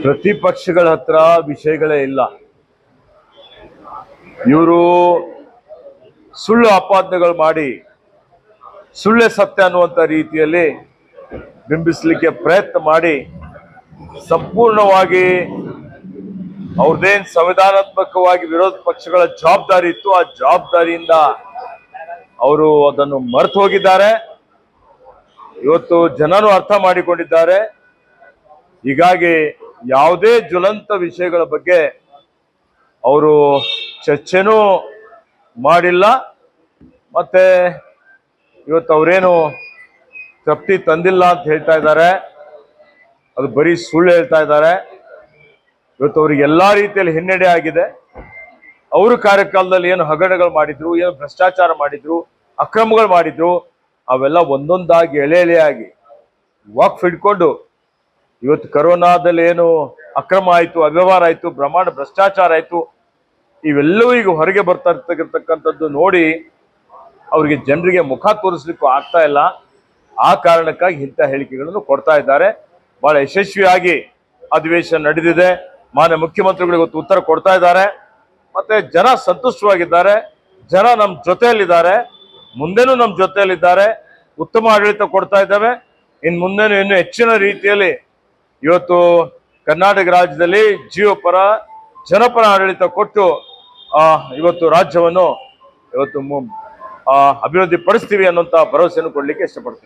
ಪ್ರತಿಪಕ್ಷಗಳ ಹತ್ರ ವಿಷಯಗಳೇ ಇಲ್ಲ. ಇವರು ಸುಳ್ಳು ಆಪಾದನೆಗಳು ಮಾಡಿ ಸುಳ್ಳೆ ಸತ್ಯ ಅನ್ನುವಂಥ ರೀತಿಯಲ್ಲಿ ಬಿಂಬಿಸಲಿಕ್ಕೆ ಪ್ರಯತ್ನ ಮಾಡಿ ಸಂಪೂರ್ಣವಾಗಿ ಅವ್ರದ್ದೇನು ಸಂವಿಧಾನಾತ್ಮಕವಾಗಿ ವಿರೋಧ ಪಕ್ಷಗಳ ಜವಾಬ್ದಾರಿ ಇತ್ತು, ಆ ಜವಾಬ್ದಾರಿಯಿಂದ ಅವರು ಅದನ್ನು ಮರೆತು ಹೋಗಿದ್ದಾರೆ. ಇವತ್ತು ಜನರು ಅರ್ಥ ಮಾಡಿಕೊಂಡಿದ್ದಾರೆ. ಹೀಗಾಗಿ ಯಾವುದೇ ಜ್ವಲಂತ ವಿಷಯಗಳ ಬಗ್ಗೆ ಅವರು ಚರ್ಚೆನೂ ಮಾಡಿಲ್ಲ. ಮತ್ತೆ ಇವತ್ತು ಅವರೇನು ತೃಪ್ತಿ ತಂದಿಲ್ಲ ಅಂತ ಹೇಳ್ತಾ ಇದ್ದಾರೆ, ಅದು ಬರೀ ಸುಳ್ಳು ಹೇಳ್ತಾ ಇದ್ದಾರೆ. ಇವತ್ತು ಅವ್ರಿಗೆ ಎಲ್ಲಾ ರೀತಿಯಲ್ಲಿ ಹಿನ್ನಡೆ ಆಗಿದೆ. ಅವರು ಕಾರ್ಯಕಾಲದಲ್ಲಿ ಏನು ಹಗರಣಗಳು ಮಾಡಿದ್ರು, ಏನು ಭ್ರಷ್ಟಾಚಾರ ಮಾಡಿದ್ರು, ಅಕ್ರಮಗಳು ಮಾಡಿದ್ರು, ಅವೆಲ್ಲ ಒಂದೊಂದಾಗಿ ಎಳೆ ಎಳೆಯಾಗಿ ವಾಕ್ ಇಟ್ಕೊಂಡು ಇವತ್ತು ಕರೋನಾದಲ್ಲಿ ಏನು ಅಕ್ರಮ ಆಯ್ತು, ಅವ್ಯವಹಾರ ಆಯ್ತು, ಬ್ರಹ್ಮಾಂಡ ಭ್ರಷ್ಟಾಚಾರ ಆಯ್ತು, ಇವೆಲ್ಲವೂ ಈಗ ಹೊರಗೆ ಬರ್ತಾ ಇರ್ತಕ್ಕಂಥದ್ದು ನೋಡಿ ಅವರಿಗೆ ಜನರಿಗೆ ಮುಖ ತೋರಿಸ್ಲಿಕ್ಕೂ ಆಗ್ತಾ ಇಲ್ಲ. ಆ ಕಾರಣಕ್ಕಾಗಿ ಇಂಥ ಹೇಳಿಕೆಗಳನ್ನು ಕೊಡ್ತಾ ಇದ್ದಾರೆ. ಬಹಳ ಯಶಸ್ವಿಯಾಗಿ ಅಧಿವೇಶನ ನಡೆದಿದೆ. ಮಾನ್ಯ ಮುಖ್ಯಮಂತ್ರಿಗಳು ಇವತ್ತು ಉತ್ತರ ಕೊಡ್ತಾ ಇದ್ದಾರೆ. ಮತ್ತೆ ಜನ ಸಂತುಷ್ಟವಾಗಿದ್ದಾರೆ. ಜನ ನಮ್ಮ ಜೊತೆಯಲ್ಲಿದ್ದಾರೆ, ಮುಂದೆನೂ ನಮ್ಮ ಜೊತೆಯಲ್ಲಿದ್ದಾರೆ. ಉತ್ತಮ ಆಡಳಿತ ಕೊಡ್ತಾ ಇದ್ದಾವೆ. ಇನ್ನು ಮುಂದೆನೂ ಇನ್ನೂ ಹೆಚ್ಚಿನ ರೀತಿಯಲ್ಲಿ ಇವತ್ತು ಕರ್ನಾಟಕ ರಾಜ್ಯದಲ್ಲಿ ಜೀವಪರ ಜನಪರ ಆಡಳಿತ ಕೊಟ್ಟು ಇವತ್ತು ರಾಜ್ಯವನ್ನು ಇವತ್ತು ಅಭಿವೃದ್ಧಿ ಪಡಿಸ್ತೀವಿ ಅನ್ನುವಂಥ ಭರವಸೆಯನ್ನು ಕೊಡಲಿಕ್ಕೆ ಇಷ್ಟಪಡ್ತೀನಿ.